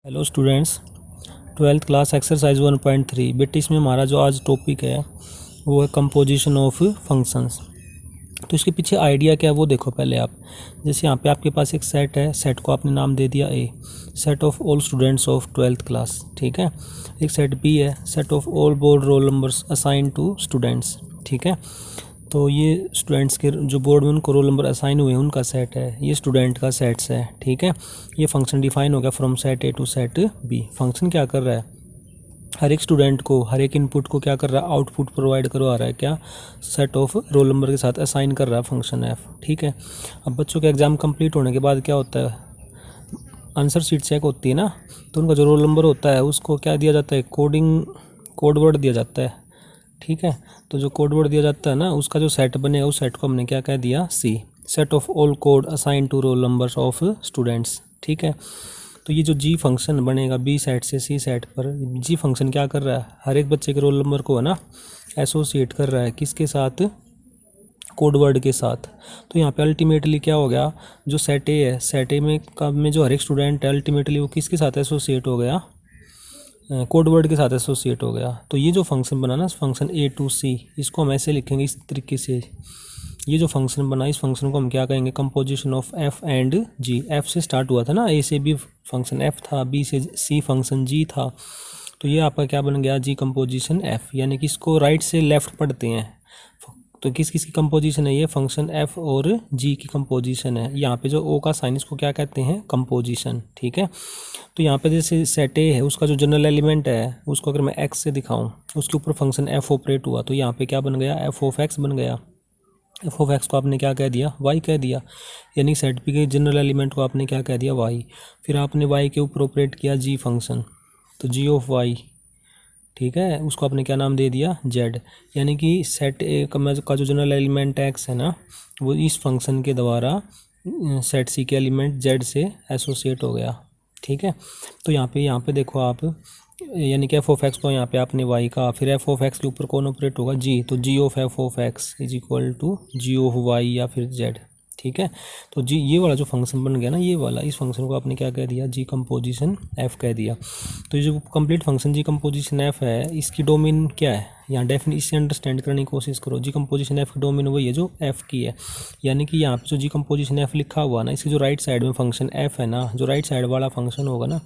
Hello students, twelfth class exercise 1.3 बेटे इसमें हमारा जो आज टॉपिक है वो है कंपोजिशन ऑफ फंक्शंस। तो इसके पीछे आइडिया क्या है वो देखो पहले आप। जैसे यहाँ पे आपके पास एक सेट है, सेट को आपने नाम दे दिया A, set of all students of twelfth class, ठीक है। एक सेट बी है, set of all board roll numbers assign to students, ठीक है। तो ये स्टूडेंट्स के जो बोर्ड में उनको रोल नंबर असाइन हुए हैं उनका सेट है, ये स्टूडेंट का सेट्स है, ठीक है। ये फंक्शन डिफाइन हो गया from set A to set B. Function क्या कर रहा है, हर एक स्टूडेंट को हर एक इनपुट को क्या कर रहा है, आउटपुट प्रोवाइड करवा रहा है, क्या सेट ऑफ रोल नंबर के साथ असाइन कर रहा है फंक्शन एफ, ठीक है। अब बच्चों के एग्ज़ाम कंप्लीट होने के बाद क्या होता है, आंसर शीट चेक होती है ना, तो उनका जो रोल नंबर होता है उसको क्या दिया जाता है, कोड वर्ड दिया जाता है, ठीक है। तो जो कोड वर्ड दिया जाता है ना, उसका जो सेट बनेगा उस सेट को हमने क्या कह दिया, C, set of all code assign to roll numbers of students, ठीक है। तो ये जो जी फंक्शन बनेगा बी सेट से सी सेट पर, जी फंक्शन क्या कर रहा है, हर एक बच्चे के रोल नंबर को है ना एसोसिएट कर रहा है, किसके साथ, कोड वर्ड के साथ। तो यहाँ पे अल्टीमेटली क्या हो गया, जो सेट ए है, सेट ए में जो हर एक स्टूडेंट है अल्टीमेटली वो किसके साथ एसोसिएट हो गया, कोड वर्ड के साथ एसोसिएट हो गया। तो ये जो फंक्शन बना ना, फंक्शन ए टू सी, इसको हम ऐसे लिखेंगे इस तरीके से। ये जो फंक्शन बना, इस फंक्शन को हम क्या कहेंगे, composition of F and G. F से स्टार्ट हुआ था ना, ए से बी फंक्शन एफ था, बी से सी फंक्शन जी था। तो ये आपका क्या बन गया, जी कंपोजिशन एफ, यानी कि इसको राइट से लेफ्ट पढ़ते हैं। तो किस किस की कंपोजिशन है, ये फंक्शन एफ और जी की कंपोजिशन है। यहाँ पे जो ओ का साइन इसको क्या कहते हैं, कंपोजिशन, ठीक है। तो यहाँ पे जैसे सेट ए है, उसका जो जनरल एलिमेंट है उसको अगर मैं एक्स से दिखाऊं, उसके ऊपर फंक्शन एफ ऑपरेट हुआ, तो यहाँ पे क्या बन गया, एफ ऑफ एक्स बन गया। एफ ऑफ एक्स को आपने क्या कह दिया, वाई कह दिया, यानी सेट पी के जनरल एलिमेंट को आपने क्या कह दिया, वाई। फिर आपने वाई के ऊपर ऑपरेट किया जी फंक्शन, तो जी ऑफ वाई, ठीक है, उसको आपने क्या नाम दे दिया, जेड। यानी कि सेट ए का जो जनरल एलिमेंट एक्स है ना, वो इस फंक्शन के द्वारा सेट सी के एलिमेंट जेड से एसोसिएट हो गया, ठीक है। तो यहाँ पे देखो आप, यानी कि एफ ऑफ एक्स को यहाँ पे आपने वाई का, फिर एफ ऑफ एक्स के ऊपर कौन ऑपरेट होगा, जी, तो G of F of X is equal to G of Y या फिर जेड, ठीक है। तो जी ये वाला जो फंक्शन बन गया ना, ये वाला, इस फंक्शन को आपने क्या कह दिया, जी कंपोजिशन एफ कह दिया। तो ये जो कंप्लीट फंक्शन जी कंपोजिशन एफ है, इसकी डोमेन क्या है, यहाँ डेफिनेट इससे अंडरस्टैंड करने की कोशिश करो। जी कंपोजिशन एफ की डोमेन वही है जो एफ की है, यानी कि यहाँ पे जो जी कंपोजिशन एफ लिखा हुआ ना, इसकी जो राइट साइड में फंक्शन एफ है ना, जो राइट साइड वाला फंक्शन होगा ना,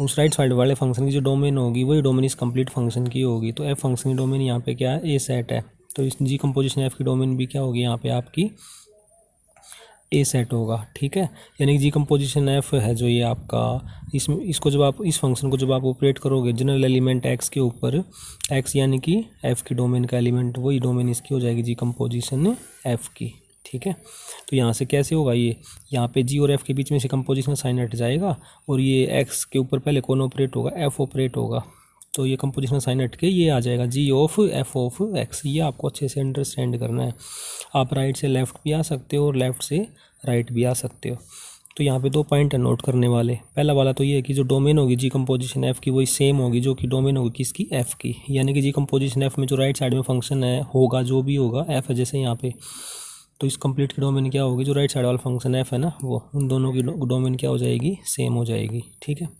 उस राइट साइड वाले फंक्शन की जो डोमेन होगी वही डोमेन इस कंप्लीट फंक्शन की होगी। तो एफ फंक्शन की डोमेन यहाँ पे क्या है, ए सेट है। तो इस जी कंपोजिशन एफ की डोमेन भी क्या होगी यहाँ पे आपकी, ए सेट होगा, ठीक है। यानी कि जी कंपोजिशन एफ है जो ये आपका, इसको जब आप इस फंक्शन को जब आप ऑपरेट करोगे जनरल एलिमेंट एक्स के ऊपर, एक्स यानी कि एफ की डोमेन का एलिमेंट, वही डोमेन इसकी हो जाएगी जी कंपोजिशन एफ की, ठीक है। तो यहाँ से कैसे होगा ये, यहाँ पे जी और एफ के बीच में से कंपोजिशन साइन हट जाएगा, और ये एक्स के ऊपर पहले कौन ऑपरेट होगा, एफ ऑपरेट होगा। तो ये कंपोजिशन साइन हट के ये आ जाएगा जी ऑफ एफ ऑफ एक्स। ये आपको अच्छे से अंडरस्टैंड करना है। आप राइट से लेफ़्ट भी आ सकते हो और लेफ़्ट से राइट भी आ सकते हो। तो यहाँ पे 2 पॉइंट है नोट करने वाले। पहला वाला तो ये है कि जो डोमेन होगी जी कंपोजिशन एफ़ की वही सेम होगी जो कि डोमेन होगी किसकी, एफ़ की। यानी कि जी कंपोजिशन एफ़ में जो राइट साइड में फंक्शन है होगा, जो भी होगा एफ़ है जैसे यहाँ पे, तो इस कंप्लीट की डोमेन क्या होगी, जो राइट साइड वाला फंक्शन एफ़ है ना, वो उन दोनों की डोमेन क्या हो जाएगी, सेम हो जाएगी, ठीक है।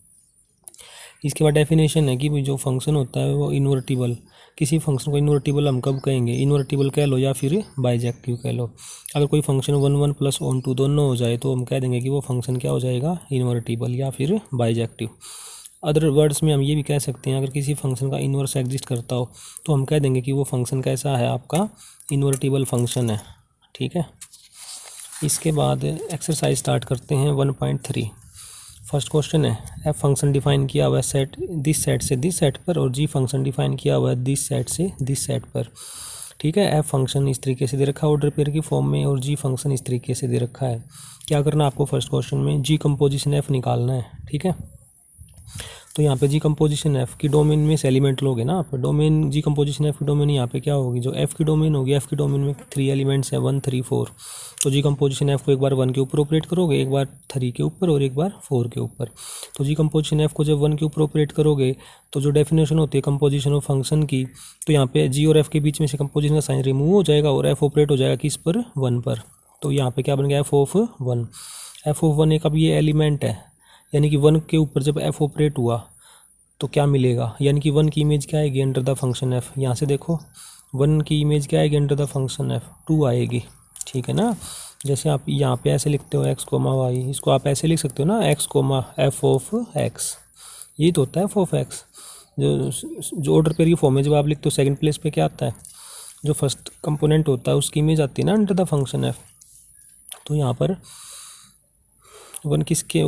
इसके बाद डेफिनेशन है कि जो फंक्शन होता है वो इन्वर्टिबल, किसी फंक्शन को इन्वर्टिबल हम कब कहेंगे, इन्वर्टिबल कह लो या फिर बाइजेक्टिव कह लो। अगर कोई फंक्शन 1 1 प्लस ऑन 2 दोनों हो जाए तो हम कह देंगे कि वो फंक्शन क्या हो जाएगा, इन्वर्टिबल या फिर बाइजेक्टिव। अदर वर्ड्स में हम ये भी कह सकते हैं, अगर किसी फंक्शन का इन्वर्स एग्जिस्ट करता हो तो हम कह देंगे कि वो फंक्शन कैसा है, आपका इन्वर्टिबल फंक्शन है, ठीक है। इसके बाद एक्सरसाइज स्टार्ट करते हैं 1.3। फर्स्ट क्वेश्चन है, एफ फंक्शन डिफाइन किया हुआ है सेट दिस सेट से दिस सेट पर, और जी फंक्शन डिफाइन किया हुआ है दिस सेट से दिस सेट पर, ठीक है। एफ फंक्शन इस तरीके से दे रखा है ऑर्डर पेयर की फॉर्म में, और जी फंक्शन इस तरीके से दे रखा है। क्या करना है आपको फर्स्ट क्वेश्चन में, जी कंपोजिशन एफ निकालना है, ठीक है। तो यहाँ पे जी कंपोजिशन एफ की डोमेन में से एलिमेंट लोगे ना आप, डोमेन जी कंपोजिशन एफ की डोमेन यहाँ पे क्या होगी, जो एफ की डोमेन होगी, एफ की डोमेन में 3 एलिमेंट्स है 1 3 4। तो जी कंपोजिशन एफ को एक बार 1 के ऊपर ऑपरेट करोगे, एक बार 3 के ऊपर और एक बार 4 के ऊपर। तो जी कंपोजिशन एफ को जब 1 के ऊपर ऑपरेट करोगे तो जो डेफिनेशन होती है कंपोजिशन ऑफ फंक्शन की, तो यहाँ पे जी और एफ के बीच में से कंपोजिशन का साइन रिमूव हो जाएगा और एफ ऑपरेट हो जाएगा किस पर, 1 पर। तो यहाँ पे क्या बन गया, एफ ऑफ 1। एफ ऑफ 1 एक अब ये एलिमेंट है, यानी कि 1 के ऊपर जब f ऑपरेट हुआ तो क्या मिलेगा, यानी कि 1 की इमेज क्या आएगी अंडर द फंक्शन f। यहाँ से देखो 1 की इमेज क्या आएगी अंडर द फंक्शन f, 2 आएगी, ठीक है ना। जैसे आप यहाँ पे ऐसे लिखते हो x, y, इसको आप ऐसे लिख सकते हो ना x, f ऑफ x, ये तो होता है f ऑफ x। जो ऑर्डर पेयर की फॉर्म में जब आप लिखते हो सेकंड प्लेस पे क्या आता है, जो फर्स्ट कंपोनेंट होता है उसकी इमेज आती है ना अंडर द फंक्शन f। तो यहाँ पर 1 के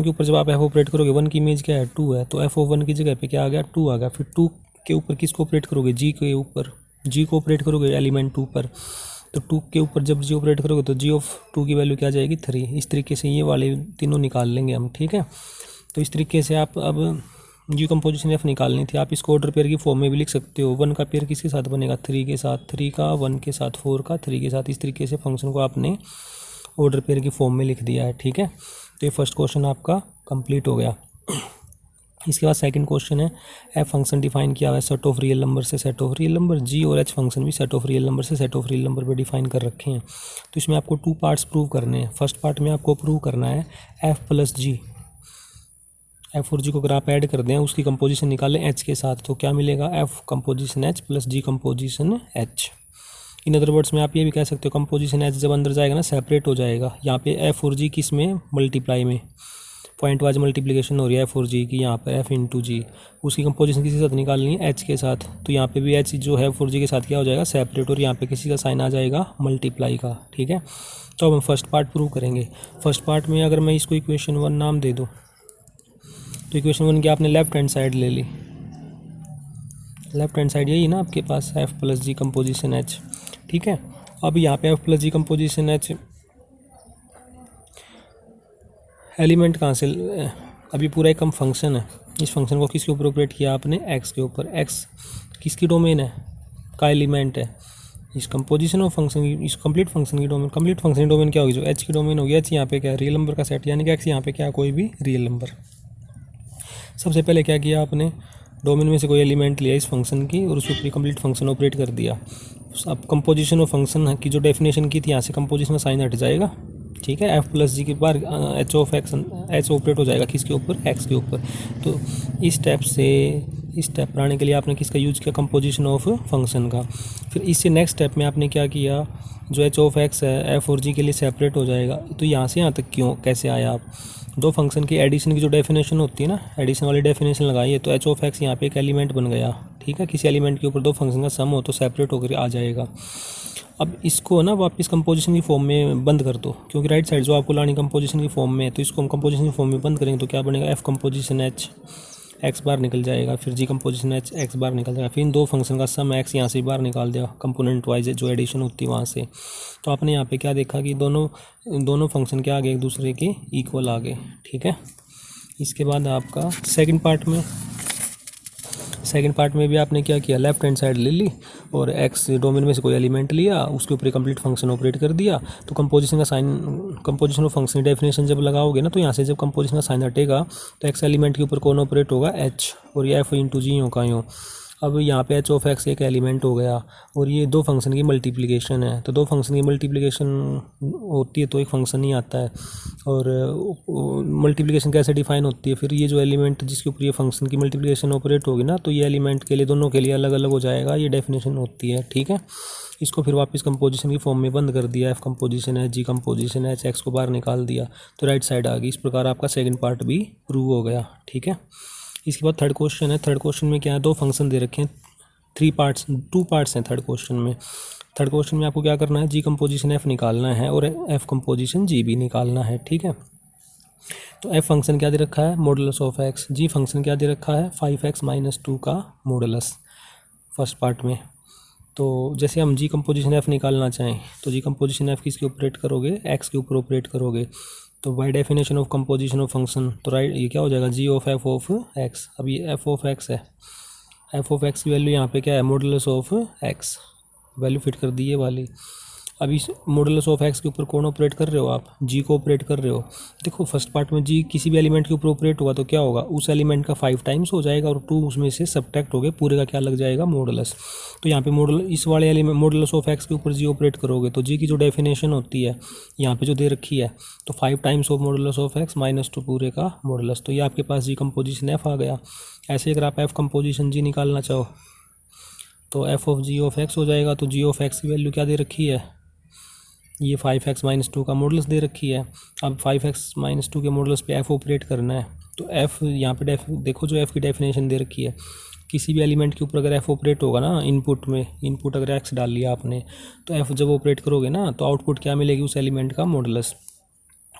ऊपर जब आप f ऑपरेट करोगे, 1 की इमेज क्या है 2 है, तो f ऑफ 1 की जगह पे क्या आ गया 2 आ गया। फिर 2 के ऊपर किसको ऑपरेट करोगे, g के ऊपर, g को ऑपरेट करोगे एलिमेंट 2 पर, तो 2 के ऊपर जब g ऑपरेट करोगे तो g ऑफ 2 की वैल्यू क्या आ जाएगी 3। इस तरीके से ये वाले तीनों निकाल लेंगे हम, ठीक है। तो इस तरीके से आप अब जी कंपोजिशन f निकालनी थी, आप इसको ऑर्डर पेयर की फॉर्म में भी लिख सकते हो। 1 का पेयर किसके साथ बनेगा 3 के साथ, 3 का 1 के साथ, 4 का 3 के साथ। इस तरीके से फंक्शन को आपने ऑर्डर पेयर की फॉर्म में लिख दिया है, ठीक है। तो ये फर्स्ट क्वेश्चन आपका कंप्लीट हो गया। इसके बाद सेकंड क्वेश्चन है, एफ फंक्शन डिफाइन किया हुआ है सेट ऑफ रियल नंबर से सेट ऑफ रियल नंबर, जी और एच फंक्शन भी सेट ऑफ रियल नंबर से सेट ऑफ रियल नंबर पर डिफाइन कर रखे हैं। तो इसमें आपको 2 पार्ट्स प्रूव करने हैं। फर्स्ट पार्ट में आपको प्रूव करना है एफ प्लस जी, एफ और जी को अगर आप ऐड कर दें उसकी कंपोजिशन निकालें एच के साथ, तो क्या मिलेगा F composition H plus G composition H. In other words में आप ये भी कह सकते हो कंपोजिशन एच जब अंदर जाएगा ना सेपरेट हो जाएगा। यहाँ पे एफ और जी किस में मल्टीप्लाई में, पॉइंट वाइज मल्टीप्लिकेशन हो रही है एफ और जी की, यहाँ पर एफ इंटू जी, उसकी कंपोजिशन किसी के साथ निकालनी है एच के साथ। तो यहाँ पे भी एच जो है एफ और जी के साथ क्या हो जाएगा सेपरेट, और यहाँ पे किसी का साइन आ जाएगा मल्टीप्लाई का, ठीक है। तो अब हम फर्स्ट पार्ट प्रूव करेंगे। फर्स्ट पार्ट में अगर मैं इसको इक्वेशन 1 नाम दे दूँ, तो इक्वेशन 1 की आपने लेफ्ट हैंड साइड ले ली, लेफ्ट हैंड साइड यही ना आपके पास F plus G composition H, ठीक है। अब यहाँ पे F plus G composition H element कहाँ से, अभी पूरा एक कम फंक्शन है, इस फंक्शन को किसके ऊपर ऑपरेट किया आपने एक्स के ऊपर। एक्स किसकी डोमेन है का एलिमेंट है, इस कंपोजिशन ऑफ फंक्शन की, इस कंप्लीट फंक्शन की डोमेन। कंप्लीट फंक्शन की डोमेन क्या होगी, जो एच की डोमेन होगी। एच यहाँ पे क्या है रियल नंबर का सेट, यानी कि एक्स यहाँ पे क्या कोई भी रियल नंबर। सबसे पहले क्या किया आपने, डोमेन में से कोई एलिमेंट लिया इस फंक्शन की और उसके ऊपर कंप्लीट फंक्शन ऑपरेट कर दिया। अब कंपोजिशन ऑफ फंक्शन की जो डेफिनेशन की थी यहाँ से कंपोजिशन का साइन हट जाएगा, ठीक है। एफ प्लस जी के बाद H of x, H operate हो जाएगा किसके ऊपर एक्स के ऊपर। तो इस स्टेप पर आने के लिए आपने किसका यूज किया कंपोजिशन ऑफ फंक्शन का। फिर इससे नेक्स्ट स्टेप में आपने क्या किया, जो एच ऑफ एक्स है एफ और जी के लिए सेपरेट हो जाएगा। तो यहाँ से यहाँ तक क्यों कैसे आया आप, दो फंक्शन की एडिशन की जो डेफिनेशन होती है ना, एडिशन वाली डेफिनेशन लगाइए, तो एच ऑफ एक्स यहाँ पे एक एलिमेंट बन गया, ठीक है। किसी एलिमेंट के ऊपर दो फंक्शन का सम हो तो सेपरेट होकर आ जाएगा। अब इसको ना वापस कंपोजिशन की फॉर्म में बंद कर दो, क्योंकि राइट साइड जो आपको लानी कंपोजिशन की फॉर्म में है, तो इसको हम कंपोजिशन की फॉर्म में बंद करेंगे तो क्या बनेगा एफ कंपोजिशन एच एक्स बार निकल जाएगा, फिर जी कंपोजिशन एच एक्स बार निकल जाएगा, फिर इन दो फंक्शन का सम एक्स यहाँ से बाहर निकाल दिया कंपोनेंट वाइज जो एडिशन होती है वहाँ से। तो आपने यहाँ पे क्या देखा कि दोनों फंक्शन के आगे एक दूसरे के इक्वल आ गए, ठीक है। इसके बाद आपका सेकंड पार्ट में भी आपने क्या किया, लेफ्ट हैंड साइड ले ली और एक्स डोमेन में से कोई एलिमेंट लिया, उसके ऊपर कंप्लीट फंक्शन ऑपरेट कर दिया। तो कंपोजिशन का sign, composition of function definition जब लगाओगे ना, तो यहाँ से जब कंपोजिशन का साइन हटेगा तो एक्स एलिमेंट के ऊपर कौन ऑपरेट होगा एच, और ये एफ इंटू जी का यूँ। अब यहाँ पे एच ऑफ एक्स एक एलिमेंट हो गया और ये दो फंक्शन की मल्टीप्लिकेशन है। तो दो फंक्शन की मल्टीप्लिकेशन होती है तो एक फंक्शन ही आता है। और मल्टीप्लिकेशन कैसे डिफाइन होती है, फिर ये जो एलिमेंट जिसके ऊपर ये फंक्शन की मल्टीप्लिकेशन ऑपरेट होगी ना, तो ये एलिमेंट के लिए दोनों के लिए अलग अलग हो जाएगा, ये डेफिनेशन होती है, ठीक है। इसको फिर वापस कंपोजिशन की फॉर्म में बंद कर दिया, एफ कंपोजिशन है जी कंपोजिशन है, एक्स को बाहर निकाल दिया तो राइट साइड आ गई। इस प्रकार आपका सेकंड पार्ट भी प्रूव हो गया, ठीक है। इसके बाद थर्ड क्वेश्चन है। थर्ड क्वेश्चन में क्या है, दो फंक्शन दे रखे हैं, 2 पार्ट्स हैं थर्ड क्वेश्चन में। थर्ड क्वेश्चन में आपको क्या करना है, जी कंपोजिशन एफ निकालना है और एफ कंपोजिशन जी भी निकालना है, ठीक है। तो एफ फंक्शन क्या दे रखा है modulus of X, G function क्या दे रखा है 5x - 2 का मॉडुलस फर्स्ट पार्ट में। तो जैसे हम जी कंपोजिशन एफ निकालना चाहें तो जी कंपोजिशन एफ किसके ऑपरेट करोगे एक्स के ऊपर ऑपरेट करोगे। तो bye definition of composition of function, तो राइट ये क्या हो जाएगा जी ऑफ एफ ऑफ एक्स। अब ये एफ ऑफ एक्स है, एफ ऑफ एक्स की वैल्यू यहाँ पे क्या है modulus of x, value fit कर दी ये वाली। अब इस मॉडुलस ऑफ एक्स के ऊपर कौन ऑपरेट कर रहे हो आप, जी को ऑपरेट कर रहे हो। देखो फर्स्ट पार्ट में जी किसी भी एलिमेंट के ऊपर ऑपरेट होगा तो क्या होगा, उस एलिमेंट का 5 टाइम्स हो जाएगा और 2 उसमें से सब्ट्रैक्ट हो गए, पूरे का क्या लग जाएगा, मॉडुलस। तो यहाँ पे मॉडल इस वाले एलिमेंट मॉडुलस ऑफ एक्स के ऊपर जी ऑपरेट करोगे तो जी की जो डेफिनेशन होती है यहाँ पे जो दे रखी है, तो 5 times of modulus of x -2 पूरे का मॉडुलस। तो ये आपके पास जी कंपोजिशन एफ आ गया। ऐसे अगर आप एफ कंपोजिशन जी निकालना चाहो तो F of G of X हो जाएगा। तो जी ऑफ एक्स की वैल्यू क्या दे रखी है, ये 5x-2 का मॉडुलस दे रखी है। अब 5x-2 के मॉडुलस पे एफ ऑपरेट करना है तो एफ यहाँ पे देखो जो एफ की डेफिनेशन दे रखी है, किसी भी एलिमेंट के ऊपर अगर एफ ऑपरेट होगा ना, इनपुट में इनपुट अगर एक्स डाल लिया आपने तो एफ जब ऑपरेट करोगे ना तो आउटपुट क्या मिलेगी, उस एलिमेंट का मॉडुलस।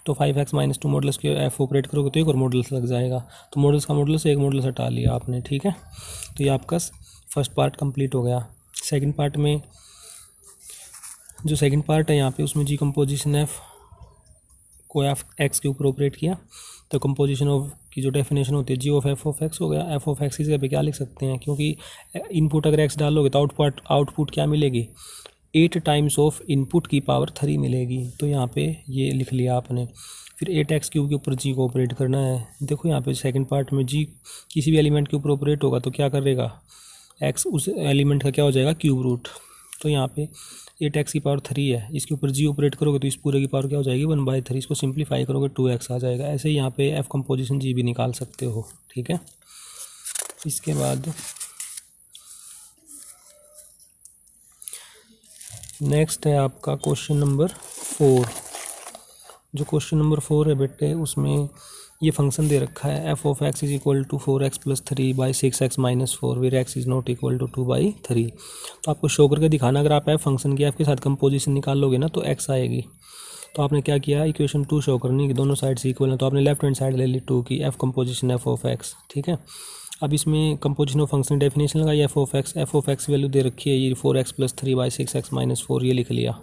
तो 5x-2 मॉडुलस के एफ ऑपरेट करोगे तो एक और मॉडुलस लग जाएगा। तो मॉडुलस का मॉडुलस एक मॉडुलस हटा लिया आपने, ठीक है। तो ये आपका फर्स्ट पार्ट कंप्लीट हो गया। सेकंड पार्ट में जो सेकंड पार्ट है यहाँ पे उसमें जी कंपोजिशन एफ को एफ एक्स के ऊपर ऑपरेट किया तो कंपोजिशन ऑफ की जो डेफिनेशन होती है जी ऑफ एक्स हो गया। एफ ऑफ एक्स की जगह पे क्या लिख सकते हैं, क्योंकि इनपुट अगर एक्स डालोगे तो आउटपुट क्या मिलेगी, 8 टाइम्स ऑफ इनपुट की पावर 3 मिलेगी। तो यहाँ पे ये लिख लिया आपने। फिर 8x³ के ऊपर जी को ऑपरेट करना है। देखो यहाँ पे सेकंड पार्ट में जी किसी भी एलिमेंट के ऊपर ऑपरेट होगा तो क्या करेगा, एक्स उस एलिमेंट का क्या हो जाएगा, क्यूब रूट। तो यहाँ पे 8x की पावर 3 है, इसके ऊपर जी ऑपरेट करोगे तो इस पूरे की पावर क्या हो जाएगी, 1/3। इसको सिंप्लीफाई करोगे 2x आ जाएगा। ऐसे ही यहाँ पे एफ कंपोजिशन जी भी निकाल सकते हो, ठीक है। इसके बाद नेक्स्ट है आपका क्वेश्चन नंबर 4। जो क्वेश्चन नंबर 4 है बेटे, उसमें ये फंक्शन दे रखा है F of X is equal to 4x + 3/6x-4 where X is not equal to 2/3। तो आपको शो करके दिखाना, अगर आप एफ फंक्शन की एफ के साथ कंपोजिशन निकाल लोगे ना तो एक्स आएगी। तो आपने क्या किया, इक्वेशन 2 शो करनी कि दोनों साइड से इक्वल है, तो आपने लेफ्ट हैंड साइड ले ली 2 की, F composition F of x, ठीक है। अब इसमें कंपोजिशन ऑफ फंक्शन डेफिनेशन लगाई एफ ऑफ एक्स वैल्यू दे रखी है ये 4x + 3/6x-4, ये लिख लिया।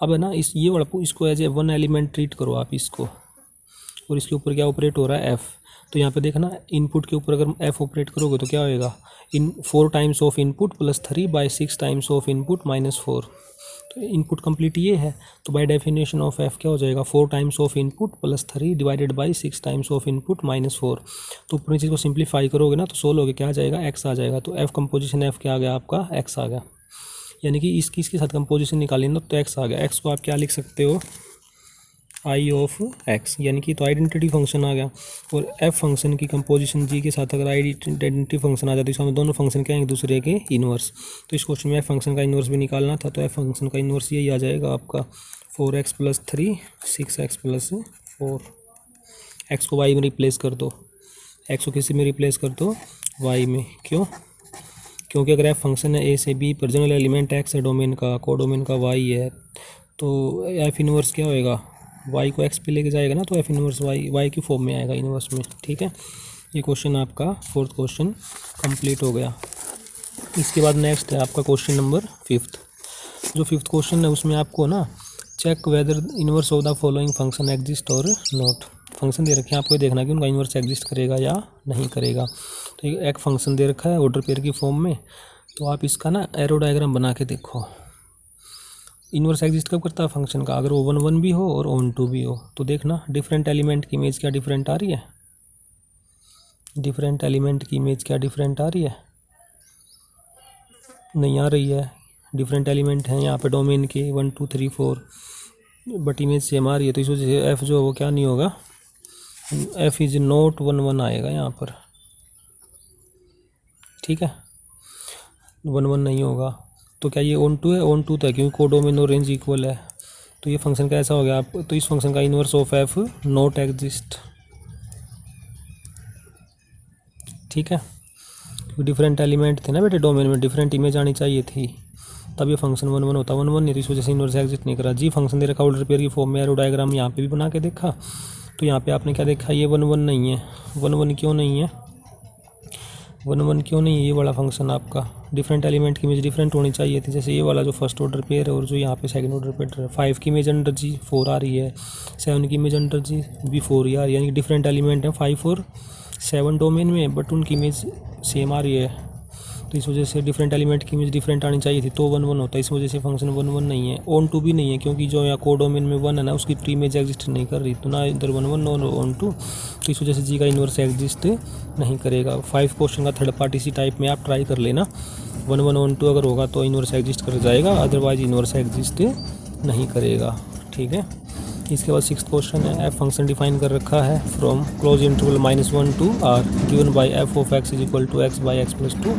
अब है ना ये वाला इसको as a one element treat करो आप इसको, और इसके ऊपर क्या ऑपरेट हो रहा है, एफ। तो यहाँ पे देखना इनपुट के ऊपर अगर एफ ऑपरेट करोगे तो क्या होएगा, 4 times of input + 3/6 times of input -4। तो इनपुट कंप्लीट ये है, तो बाय डेफिनेशन ऑफ एफ क्या हो जाएगा, 4 times of input + 3 divided by 6 times of input -4। तो ऊपर चीज़ को सिंप्लीफाई करोगे ना तो सोल्व होगे क्या आ जाएगा, एक्स आ जाएगा। तो एफ कंपोजिशन एफ क्या आ गया आपका, एक्स आ गया। यानी कि इसके साथ कंपोजिशन निकाली ना तो एक्स आ गया। एक्स को आप क्या लिख सकते हो, आई ऑफ एक्स, यानी कि तो आइडेंटिटी फंक्शन आ गया। और एफ फंक्शन की कंपोजिशन जी के साथ अगर आइडेंटिटी फंक्शन आ जाए तो इसमें दोनों फंक्शन क्या हैं, एक दूसरे के इन्वर्स। तो इस क्वेश्चन में एफ फंक्शन का इन्वर्स भी निकालना था, तो एफ फंक्शन का इन्वर्स यही आ जाएगा आपका 4x + 3 6x + 4। एक्स को वाई में रिप्लेस कर दो, एक्स को किसी में रिप्लेस कर दो, वाई में। क्यों, क्योंकि अगर एफ फंक्शन है ए से बी पर, जनरल एलिमेंट एक्स है डोमेन का, कोडोमेन का वाई है, तो एफ इन्वर्स क्या होएगा, वाई को एक्स पे लेके जाएगा ना, तो एफ इन्वर्स वाई की फॉर्म में आएगा इन्वर्स में, ठीक है। ये क्वेश्चन आपका फोर्थ क्वेश्चन कंप्लीट हो गया। इसके बाद नेक्स्ट है आपका क्वेश्चन नंबर 5। जो 5th क्वेश्चन है उसमें आपको ना check whether inverse of the following function exist और नॉट। फंक्शन दे रखे हैं, आपको देखना कि उनका इन्वर्स एग्जिस्ट करेगा या नहीं करेगा। तो एक फंक्शन दे रखा है ऑर्डर पेयर की फॉर्म में, तो आप इसका ना एरो डायग्राम बना के देखो। इन्वर्स एग्जिस्ट कब करता है फंक्शन का, अगर वो 1 1 भी हो और ऑन 2 भी हो। तो देखना डिफरेंट एलिमेंट की इमेज क्या डिफरेंट आ रही है, डिफरेंट एलिमेंट की इमेज क्या डिफरेंट आ रही है, नहीं आ रही है। डिफरेंट एलिमेंट हैं यहाँ पे डोमेन के 1 2 3 4, बट इमेज सेम आ रही है। तो इस वजह से एफ जो वो क्या नहीं होगा, एफ इज नॉट 1 1 आएगा यहाँ पर, ठीक है, 1 1 नहीं होगा। तो क्या ये ऑन 2 है, ऑन 2 था क्योंकि कोडोमेन और रेंज इक्वल है। तो ये फंक्शन का ऐसा हो गया आप, तो इस फंक्शन का inverse of F not exist, ठीक है। क्योंकि डिफरेंट एलिमेंट थे ना बेटे डोमेन में, डिफरेंट इमेज आनी चाहिए थी, तब ये फंक्शन 1 1 होता, 1 1 नहीं, तो इस वजह से इन्वर्स एग्जिस्ट नहीं करा। जी फंक्शन दे रखा ऑर्डर पेयर की फॉर्म में, एरो डायग्राम यहाँ पे भी बना के देखा, तो यहाँ पे आपने क्या देखा, ये 1 1 नहीं है। 1 1 क्यों नहीं है, 1 1 क्यों नहीं है, ये वाला फंक्शन आपका डिफरेंट एलिमेंट की इमेज डिफरेंट होनी चाहिए थी। जैसे ये वाला जो फर्स्ट ऑर्डर पेयर है और जो यहाँ पे सेकंड ऑर्डर पेयर है, 5 की इमेज अंडर जी 4 आ रही है, 7 की इमेज अंडर जी भी 4 ही आ रही है, यानी कि डिफरेंट एलिमेंट है 5 और 7 डोमेन में, बट उनकी इमेज सेम आ रही है। तो इस वजह से डिफरेंट एलिमेंट की इमेज डिफरेंट आनी चाहिए थी, तो 1 1 होता है। इस वजह से फंक्शन 1 1 नहीं है। ऑन टू भी नहीं है, क्योंकि जो यहाँ कोडोमेन में 1 है ना, उसकी प्री इमेज एग्जिस्ट नहीं कर रही, तो ना इधर 1 1 नो ऑन टू, तो इस वजह से जी का इन्वर्स एग्जिस्ट नहीं करेगा। 5 क्वेश्चन का थर्ड पार्ट इसी टाइप में आप ट्राई कर लेना। 1 1 ऑन टू अगर होगा तो इन्वर्स एग्जिस्ट कर जाएगा, अदरवाइज इन्वर्स एग्जिस्ट नहीं करेगा। ठीक है। इसके बाद 6th क्वेश्चन है, एफ फंक्शन डिफाइन कर रखा है from close interval -1 to r given by F of X is equal to X by X plus 2।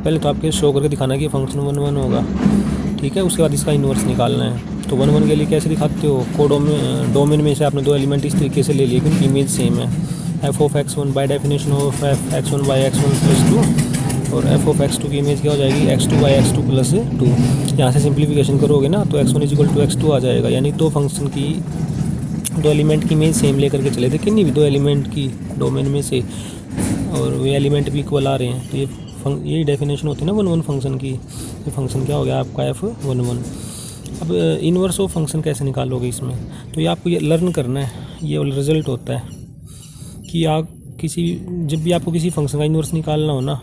पहले तो आपके शो करके दिखाना कि फंक्शन 1 1 होगा। ठीक है। उसके बाद इसका इन्वर्स निकालना है। तो 1 1 के लिए कैसे दिखाते हो, डोमेन में से आपने 2 एलिमेंट इस तरीके से ले लिए क्योंकि इमेज सेम है। F of x1 by definition of F x1 by x1 plus 2, और एफ ऑफ x2 की इमेज क्या हो जाएगी, x2 बाई x2 प्लस 2। यहाँ से सिंप्लीफिकेशन करोगे ना तो x1 is equal to x2 आ जाएगा, यानी 2 फंक्शन की 2 एलिमेंट की इमेज सेम लेकर के चले थे, किन्हीं भी 2 एलिमेंट की डोमेन में से, और वे एलिमेंट भी इक्वल आ रहे हैं। तो ये डेफिनेशन होती है ना 1 1 फंक्शन की। ये फंक्शन क्या हो गया आपका f1 1। अब इन्वर्स ऑफ फंक्शन कैसे निकालोगे इसमें, तो ये आपको ये लर्न करना है। ये रिजल्ट होता है कि आप जब भी आपको किसी फंक्शन का इन्वर्स निकालना हो ना,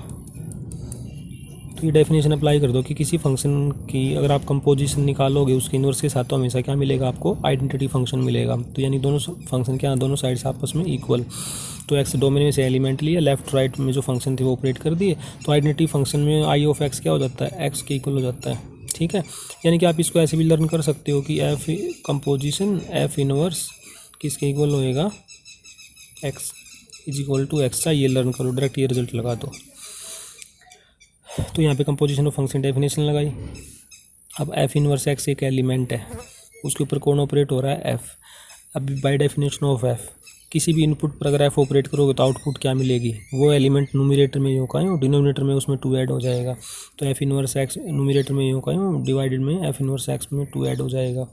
तो ये डेफिनेशन अप्लाई कर दो कि किसी फंक्शन की अगर आप कंपोजिशन निकालोगे उसके इन्वर्स के साथ, तो हमेशा क्या मिलेगा आपको, आइडेंटिटी फंक्शन मिलेगा। तो यानी दोनों फंक्शन क्या, दोनों साइड्स आपस में इक्वल। तो एक्स डोमेन में से एलिमेंट लिया, लेफ्ट राइट में जो फंक्शन थे वो ऑपरेट कर दिए, तो आइडेंटिटी फंक्शन में आई ऑफ एक्स क्या हो जाता है, एक्स के इक्वल हो जाता है। ठीक है। यानी कि आप इसको ऐसे भी लर्न कर सकते हो कि एफ कंपोजिशन एफ इनवर्स किसके इक्वल होएगा, X is equal to X. ये लर्न करो, डायरेक्ट ये रिजल्ट लगा दो। तो यहाँ पे कंपोजिशन ऑफ फंक्शन डेफिनेशन लगाई। अब एफ इनवर्स एक्स एक एलिमेंट है, उसके ऊपर कौन ऑपरेट हो रहा है, एफ। अब बाय डेफिनेशन ऑफ एफ किसी भी इनपुट पर अगर एफ ऑपरेट करोगे तो आउटपुट क्या मिलेगी, वो एलिमेंट न्यूमरेटर में यूँ का यूँ, डिनोमिनेटर में उसमें 2 ऐड हो जाएगा। तो एफ इनवर्स एक्स न्यूमरेटर में यूँ का यूँ, डिवाइडेड में एफ इनवर्स एक्स में 2 ऐड हो जाएगा,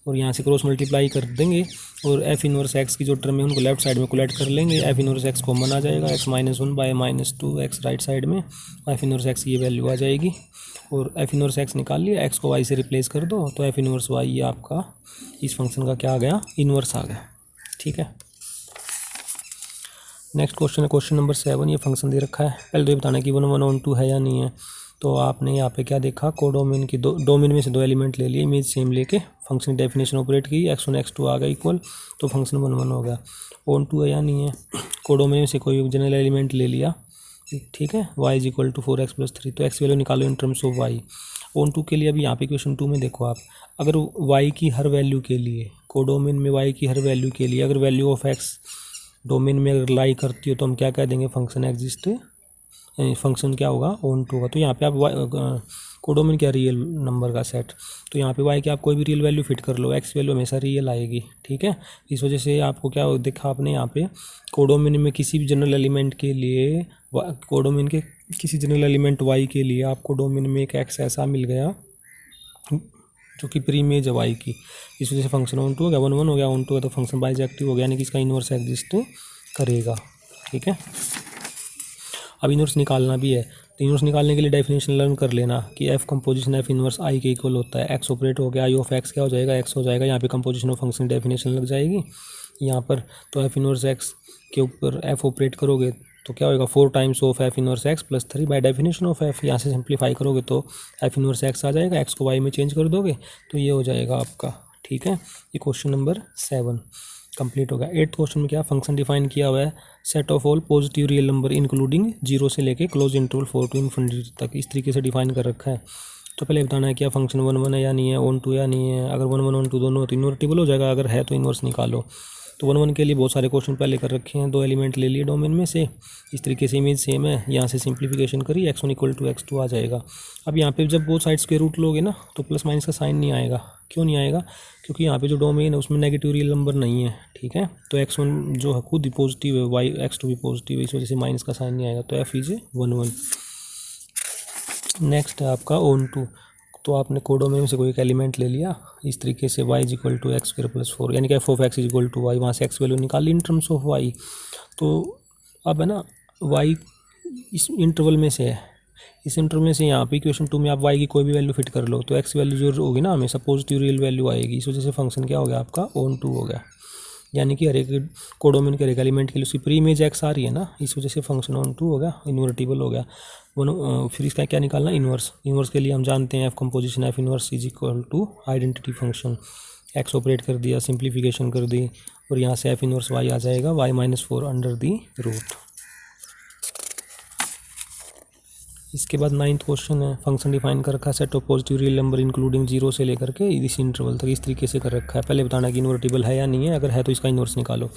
और यहाँ से क्रॉस मल्टीप्लाई कर देंगे, और एफ इनवर्स एक्स की जो टर्म है उनको लेफ्ट साइड में कोलेट कर लेंगे। एफ इनवर्स एक्स कॉमन आ जाएगा, x -1 by -2 X right side में, एफ इनवर्स एक्स की ये वैल्यू आ जाएगी। और एफ इनवर्स एक्स निकाल लिया, एक्स को वाई से रिप्लेस कर दो, तो एफ इनवर्स वाई ये आपका इस फंक्शन का क्या आ गया, इनवर्स आ गया। ठीक है। नेक्स्ट क्वेश्चन है क्वेश्चन नंबर 7। ये फंक्शन दे रखा है, पहले तो ये बताना कि 1 1 ऑन 2 है या नहीं है। तो आपने यहाँ पे क्या देखा, कोडोमेन की डोमेन में से 2 एलिमेंट ले लिए, इमेज सेम लेके फंक्शन डेफिनेशन ऑपरेट की, x1 x2 आ गया इक्वल, तो फंक्शन 1 1 हो गया। ऑन 2 है या नहीं है, कोडोमेन में से कोई जनरल एलिमेंट ले लिया, ठीक है, y is equal to 4x plus 3, तो x वैल्यू निकालो in terms of y। On 2 के लिए अभी यहाँ पे क्वेश्चन 2 में देखो आप, अगर y की हर वैल्यू के लिए, कोडोमेन में y की हर वैल्यू के लिए अगर वैल्यू ऑफ x डोमेन में अगर लाई करती हो, तो हम क्या कह देंगे, फंक्शन एग्जिस्ट, फंक्शन क्या होगा, ऑन टू होगा। तो यहाँ पे आप कोडोमेन क्या, रियल नंबर का सेट, तो यहाँ पे वाई की आप कोई भी रियल वैल्यू फिट कर लो, एक्स वैल्यू हमेशा रियल आएगी। ठीक है। इस वजह से आपको क्या देखा आपने यहाँ पे, कोडोमेन में किसी भी जनरल एलिमेंट के लिए, कोडोमेन के किसी जनरल एलिमेंट वाई के लिए आपको डोमेन में एक एक्स ऐसा मिल गया जो कि प्री इमेज है वाई की। इस वजह से फंक्शन ऑन टू हो गया, 1 1 हो गया, ऑन टू है तो फंक्शन बाइजेक्टिव हो गया, यानी कि इसका इन्वर्स एग्जिस्ट करेगा। ठीक है। अब इन्वर्स निकालना भी है, तो इन्वर्स निकालने के लिए डेफिनेशन लर्न कर लेना कि एफ कंपोजिशन एफ इन्वर्स आई के इक्वल होता है। एक्स ऑपरेट हो गया, आई ऑफ एक्स क्या हो जाएगा, एक्स हो जाएगा। यहाँ पे कंपोजिशन ऑफ फंक्शन डेफिनेशन लग जाएगी यहाँ पर, तो एफ इन्वर्स एक्स के ऊपर एफ ऑपरेट करोगे तो क्या होगा, 4 times of F inverse x plus 3 bye definition of F. यहाँ से सिंप्लीफाई करोगे तो एफ इन्वर्स एक्स आ जाएगा, एक्स को वाई में चेंज कर दोगे तो ये हो जाएगा आपका। ठीक है। ये क्वेश्चन नंबर 7 कंप्लीट हो गया। 8th क्वेश्चन में क्या फंक्शन डिफाइन किया हुआ है, set of all positive real number including 0 से लेके क्लोज इंटरवल 4 to इन्फिनिटी तक, इस तरीके से डिफाइन कर रखा है। तो पहले बताना है क्या फंक्शन 1 1 है या नहीं है, ऑन टू या नहीं है। अगर 1 1 ऑन टू दोनों तो इन्वर्टिबल हो जाएगा, अगर है तो इन्वर्स निकालो। तो 1 1 के लिए बहुत सारे क्वेश्चन पहले कर रखे हैं, 2 एलिमेंट ले लिए डोमेन में से, इस तरीके से इमेज सेम है, यहाँ से सिंप्लीफिकेशन करी, x1 इक्वल टू x2 आ जाएगा। अब यहाँ पे जब बहुत साइड स्क्वायर रूट लोगे ना तो प्लस माइनस का साइन नहीं आएगा। क्यों नहीं आएगा, क्योंकि यहाँ पे जो डोमेन है उसमें नेगेटिव रियल नंबर नहीं है। ठीक है। तो x1 जो है खुद ही पॉजिटिव है, y x2 भी पॉजिटिव है, इस वजह से माइनस का साइन नहीं आएगा, तो f इज 1 1। नेक्स्ट है आपका ऑन टू, तो आपने कोडोमेन से कोई एक एलिमेंट ले लिया, इस तरीके से y is equal to X square plus 4, यानी कि F of X is equal to Y, वहाँ से x वैल्यू निकाली इन टर्म्स ऑफ y। तो अब है ना y इस इंटरवल में से है, इस इंटरवल में से यहाँ पे इक्वेशन 2 में आप y की कोई भी वैल्यू फिट कर लो तो x वैल्यू जो होगी ना हमेशा पॉजिटिव रियल वैल्यू आएगी। इस वजह से फंक्शन क्या हो गया आपका, ऑन टू हो गया। यानी कि हर एक कोडोमेन के हर एक एलिमेंट के लिए उसकी प्री इमेज एक्स आ रही है ना, इस वजह से फंक्शन ऑन टू हो गया, इन्वर्टिबल हो गया। फिर इसका क्या निकालना, इन्वर्स। इन्वर्स के लिए हम जानते हैं F composition F inverse is equal to identity function, X operate कर दिया, सिंप्लीफिकेशन कर दी, और यहाँ से एफ इन्वर्स वाई आ जाएगा, वाई -4 अंडर दी रूट। इसके बाद 9th क्वेश्चन है, फंक्शन डिफाइन कर रखा है set of positive real number including 0 से लेकर के इस इंटरवल तक, इस तरीके से कर रखा है। पहले बताना कि इन्वर्टिबल है या नहीं है, अगर है तो इसका इन्वर्स निकालो।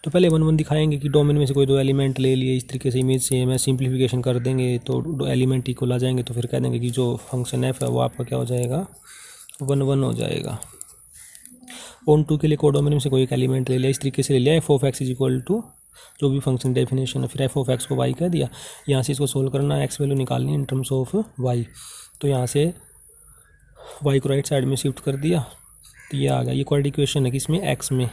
तो पहले 1 1 दिखाएंगे कि डोमेन में से कोई दो एलिमेंट ले लिए, इस तरीके से इमेज से मैं सिंप्लीफिकेशन कर देंगे तो दो एलिमेंट इक्वल आ जाएंगे, तो फिर कह देंगे कि जो फंक्शन एफ है वो आपका क्या हो जाएगा, 1 1 हो जाएगा। ऑन टू के लिए कोडोमेन में से कोई एक एलिमेंट ले लिया, इस तरीके से ले लिया, F of X is equal to जो भी फंक्शन डेफिनेशन है, फिर एफ ऑफ एक्स को वाई कह दिया। यहाँ से इसको सोल्व करना है, एक्स वैल्यू निकालनी इन टर्म्स ऑफ वाई, तो यहाँ से वाई को राइट साइड में शिफ्ट कर दिया, तो ये आ गया। ये क्वाड्रेटिक इक्वेशन है किसमें, एक्स में,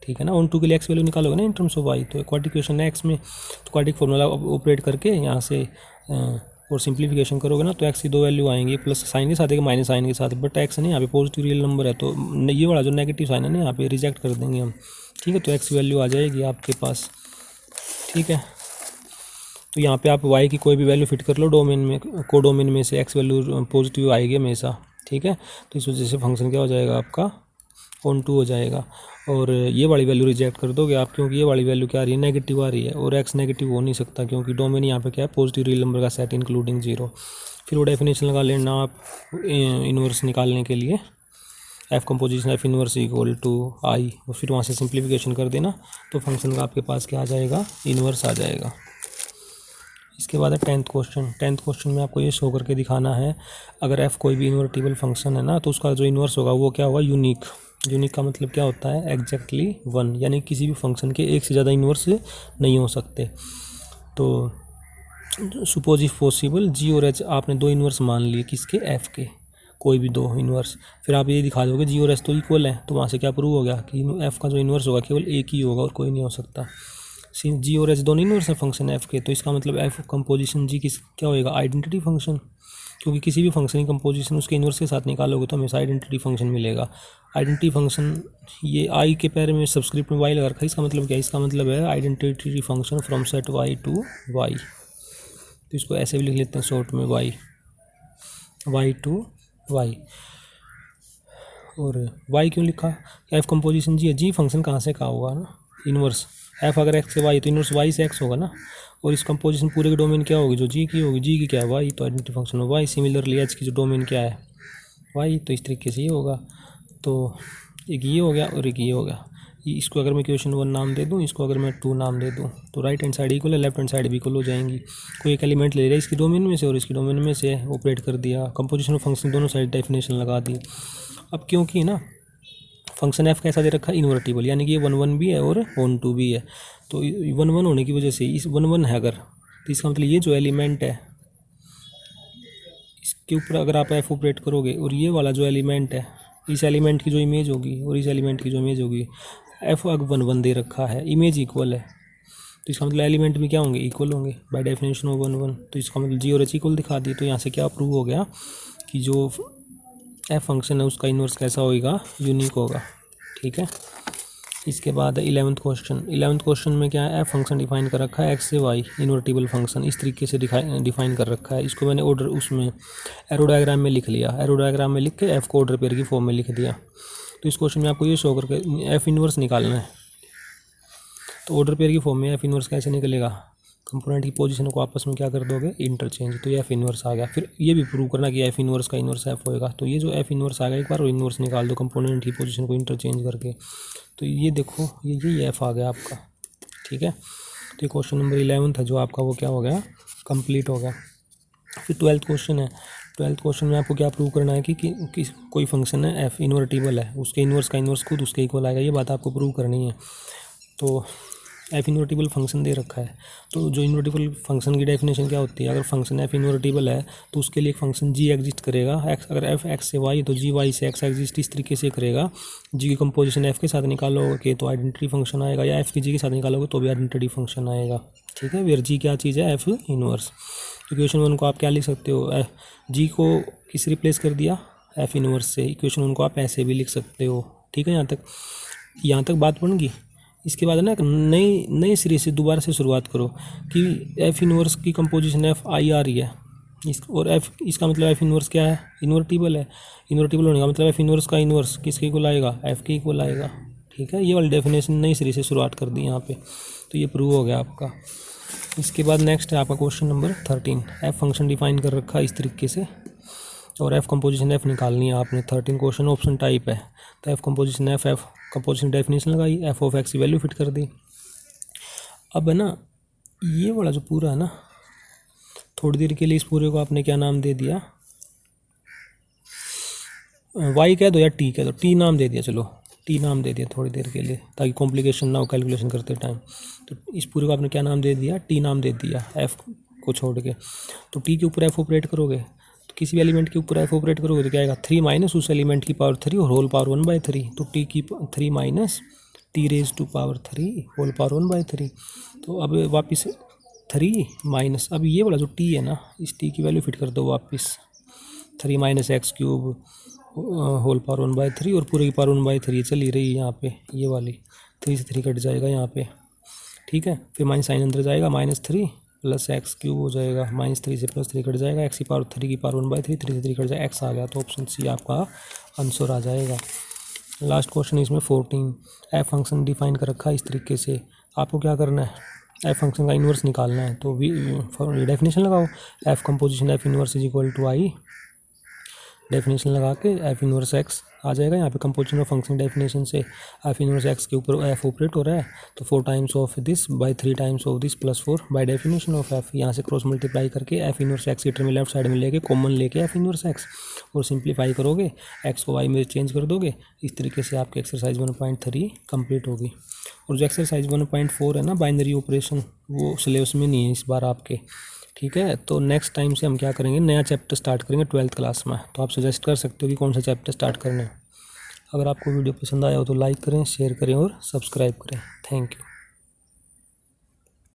ठीक है ना। ऑन टू के लिए एक्स वैल्यू निकालोगे ना इन टर्म्स ऑफ वाई, तो क्वाड्रेटिक इक्वेशन है एक्स में, तो क्वाड्रेटिक फॉर्मूला ऑपरेट करके यहाँ से और सिंप्लीफिकेशन करोगे ना, तो एक्स की दो वैल्यू आएंगी, प्लस साइन के साथ है कि माइनस साइन के साथ, बट एक्स नहीं, यहाँ पे पॉजिटिव रियल नंबर है, तो ये वाला जो नेगेटिव साइन है ना यहाँ पे रिजेक्ट कर देंगे हम, ठीक है। तो एक्स वैल्यू आ जाएगी आपके पास, ठीक है। तो यहाँ पे आप y की कोई भी वैल्यू फिट कर लो डोमेन में, कोडोमेन में से x वैल्यू पॉजिटिव आएगी हमेशा, ठीक है। तो इस वजह से फंक्शन क्या हो जाएगा आपका, ऑन टू हो जाएगा। और ये वाली वैल्यू रिजेक्ट कर दोगे आप, क्योंकि ये वाली वैल्यू क्या आ रही है, नेगेटिव आ रही है, और x नेगेटिव हो नहीं सकता क्योंकि डोमेन यहाँ पे क्या है, पॉजिटिव रियल नंबर का सेट इंक्लूडिंग 0। फिर वो डेफिनेशन लगा लेना आप इन्वर्स निकालने के लिए, F composition F inverse equal to I, और फिर वहाँ से सिंप्लीफिकेशन कर देना, तो फंक्शन का आपके पास क्या आ जाएगा, इन्वर्स आ जाएगा। इसके बाद है 10th क्वेश्चन। 10th क्वेश्चन में आपको ये शो करके दिखाना है, अगर एफ कोई भी इन्वर्टिबल फंक्शन है ना, तो उसका जो इन्वर्स होगा वो क्या होगा, यूनिक। यूनिक का मतलब क्या होता है, एग्जैक्टली 1, यानी किसी भी फंक्शन के एक से ज़्यादा इन्वर्स नहीं हो सकते। तो सपोज इफ पॉसिबल जी और एच, आपने दो इन्वर्स मान लिए किसके, एफ के, कोई भी दो इन्वर्स, फिर आप ये दिखा दोगे जी और एच तो इक्वल है, तो वहाँ से क्या प्रूव हो गया कि एफ का जो इन्वर्स होगा केवल एक ही होगा और कोई नहीं हो सकता। जी और एच दोनों इन्वर्स है फंक्शन एफ के, तो इसका मतलब एफ कंपोजिशन जी किस क्या होएगा, आइडेंटिटी फंक्शन, क्योंकि किसी भी फंक्शन की कंपोजिशन उसके इन्वर्स के साथ निकालोगे तो हमेशा आइडेंटिटी फंक्शन मिलेगा। आइडेंटिटी फंक्शन, ये आई के पैर में सब्सक्रिप्ट में वाई लगा रखा है, इसका मतलब क्या है, इसका मतलब है identity function from set Y to Y, तो इसको ऐसे भी लिख लेते हैं शॉर्ट में, वाई टू वाई। और वाई क्यों लिखा, एफ कंपोजिशन जी है, जी फंक्शन कहाँ से कहा होगा ना, इन्वर्स, एफ अगर एक्स से वाई तो इन्वर्स वाई से एक्स होगा ना, और इस कंपोजिशन पूरे के डोमेन क्या होगी, जो जी की होगी, जी की क्या है वाई, तो आइडेंटिटी फंक्शन हो वाई। सिमिलरली एच की जो डोमेन क्या है वाई, तो इस तरीके से ये होगा। तो एक ये हो गया और एक ये हो गया, इसको अगर मैं क्वेश्चन 1 नाम दे दूँ, इसको अगर मैं 2 नाम दे दूँ, तो राइट हैंड साइड इक्वल है, लेफ्ट हैंड साइड भी इक्वल हो जाएंगी। कोई एक एलिमेंट ले लिया इसकी डोमेन में से और इसकी डोमेन में से ऑपरेट कर दिया, कंपोजिशन ऑफ फंक्शन दोनों साइड डेफिनेशन लगा दी। अब क्योंकि ना फंक्शन एफ कैसा दे रखा है, इन्वर्टिबल, यानी कि ये 1 1 भी है और ऑन टू भी है, तो 1 1 होने की वजह से इस 1 1 है अगर, तो इसका मतलब ये जो एलिमेंट है इसके ऊपर अगर आप एफ ऑपरेट करोगे, और ये वाला जो एलिमेंट है, इस एलिमेंट की जो इमेज होगी और इस एलिमेंट की जो इमेज होगी, एफ अगर 1 1 दे रखा है, इमेज इक्वल है, तो इसका मतलब एलिमेंट भी क्या होंगे, इक्वल होंगे बाय डेफिनेशन ऑफ 1 1। तो इसका मतलब जी और एच इक्वल दिखा दिए, तो यहाँ से क्या प्रूव हो गया कि जो एफ फंक्शन है उसका इन्वर्स कैसा होगा, यूनिक होगा, ठीक है। इसके बाद 11th क्वेश्चन। 11th क्वेश्चन में क्या है, एफ फंक्शन डिफाइन कर रखा है एक्स से वाई, इन्वर्टिबल फंक्शन इस तरीके से डिफाइन कर रखा है। इसको मैंने ऑर्डर उसमें एरो डायग्राम में लिख लिया, एरो डायग्राम में लिख के एफ को ऑर्डर पेयर की फॉर्म में लिख दिया। तो इस क्वेश्चन में आपको ये शो करके एफ इन्वर्स निकालना है, तो ऑर्डर पेयर की फॉर्म में एफ इन्वर्स कैसे निकलेगा, कंपोनेंट की पोजीशन को आपस में क्या कर दोगे, इंटरचेंज, तो ये एफ इन्वर्स आ गया। फिर ये भी प्रूव करना कि एफ इन्वर्स का इन्वर्स एफ होएगा, तो ये जो एफ इन्वर्स आ गया एक बार वो इन्वर्स निकाल दो कंपोनेंट की पोजीशन को इंटरचेंज करके, तो ये देखो ये एफ आ गया आपका, ठीक है। तो ये क्वेश्चन नंबर 11 है जो आपका वो क्या हो गया, कंप्लीट हो गया। फिर 12th क्वेश्चन है। 12th क्वेश्चन में आपको क्या प्रूव करना है कि कोई फंक्शन है एफ इन्वर्टिबल है, उसके इन्वर्स का इन्वर्स खुद उसके इक्वल आएगा, ये बात आपको प्रूव करनी है। तो एफ इन्वर्टिबल फंक्शन दे रखा है, तो जो इन्वर्टिबल फंक्शन की डेफिनेशन क्या होती है, अगर फंक्शन एफ इन्वर्टिबल है तो उसके लिए एक फंक्शन जी एग्जिस्ट करेगा, एक्स अगर एफ एक्स से वाई तो जी वाई से एक्स एग्जिस्ट इस तरीके से करेगा। जी की कंपोजिशन एफ के साथ निकालोगे तो आइडेंटिटी फंक्शन आएगा, या एफ की जी के साथ निकालोगे तो भी आइडेंटिटी फंक्शन आएगा, ठीक है। फिर जी क्या चीज़ है, एफ इन्वर्स। इक्वेशन 1 को आप क्या लिख सकते हो, जी को किस रिप्लेस कर दिया, एफ इन्वर्स से। इक्वेशन 1 को आप ऐसे भी लिख सकते हो, ठीक है। यहाँ तक बात बन गई। इसके बाद है ना एक नए सिरे से दोबारा से शुरुआत करो कि एफ इनवर्स की कंपोजिशन एफ आई आ रही है और एफ इसका मतलब एफ इनवर्स क्या है, इन्वर्टिबल है। इन्वर्टिबल होने का मतलब एफ इनवर्स का इनवर्स किसके इक्वल आएगा, एफ के इक्वल आएगा। ठीक है, ये वाली डेफिनेशन नई सिरे से शुरुआत कर दी यहाँ पे, तो ये प्रूव हो गया आपका। इसके बाद नेक्स्ट है आपका question number 13। F function define कर रखा है इस तरीके से और एफ कंपोजिशन एफ निकालनी है आपने। 13 क्वेश्चन ऑप्शन टाइप है, तो F composition F composition definition लगाई, एफ ऑफ एक्स की वैल्यू फिट कर दी। अब है ना ये वाला जो पूरा है ना, थोड़ी देर के लिए इस पूरे को आपने क्या नाम दे दिया, वाई कह दो या टी कह दो, टी नाम दे दिया, चलो टी नाम दे दिया थोड़ी देर के लिए ताकि कॉम्प्लिकेशन ना हो कैलकुलेशन करते टाइम। तो इस पूरे को आपने क्या नाम दे दिया, टी नाम दे दिया एफ को छोड़ के। तो टी के ऊपर एफ ऑपरेट करोगे तो किसी भी एलिमेंट के ऊपर एफ ऑपरेट करोगे तो क्या आएगा, 3 माइनस उस एलिमेंट की पावर 3 और होल पावर 1/3। तो टी की 3 minus T raise to power 3 whole power 1/3। तो अब वापस 3 माइनस, अब ये वाला जो टी है ना, इस टी की वैल्यू फिट कर दो वापस, 3 minus X cube whole power 1/3 और पूरे की पावर 1/3 चली रही यहाँ पे, ये वाली 3 से 3 कट जाएगा यहाँ पे। ठीक है, फिर माइनस साइन अंदर जाएगा, -3 प्लस एक्स क्यूब हो जाएगा, -3 से +3 कट जाएगा, एक्स की पावर 3 की पावर 1/3, 3 से 3 कट जाएगा, एक्स आ गया। तो ऑप्शन सी आपका आंसर आ जाएगा। लास्ट क्वेश्चन इसमें 14। एफ फंक्शन डिफाइन कर रखा है इस तरीके से, आपको क्या करना है, एफ फंक्शन का इन्वर्स निकालना है। तो डेफिनेशन लगाओ, F composition F inverse is equal to I, definition लगा के एफ इनवर्स एक्स आ जाएगा। यहाँ पे कंपोजिशन ऑफ फंक्शन डेफिनेशन से एफ इनवर्स एक्स के ऊपर एफ ऑपरेट हो रहा है, तो 4 times of this by 3 times of this plus 4 by definition of F. यहाँ से क्रॉस मल्टीप्लाई करके एफ इनवर्स एक्स की टर्म लेफ्ट साइड में लेके कॉमन लेके एफ इनवर्स एक्स और सिंप्लीफाई करोगे, एक्स को वाई में चेंज कर दोगे। इस तरीके से आपकी एक्सरसाइज 1.3 कंप्लीट होगी। और जो एक्सरसाइज 1.4 है ना, बाइनरी ऑपरेशन, वो सिलेबस में नहीं है इस बार आपके। ठीक है, तो नेक्स्ट टाइम से हम क्या करेंगे, नया चैप्टर स्टार्ट करेंगे 12th क्लास में। तो आप सजेस्ट कर सकते हो कि कौन सा चैप्टर स्टार्ट करना है। अगर आपको वीडियो पसंद आया हो तो लाइक करें, शेयर करें और सब्सक्राइब करें। Thank you.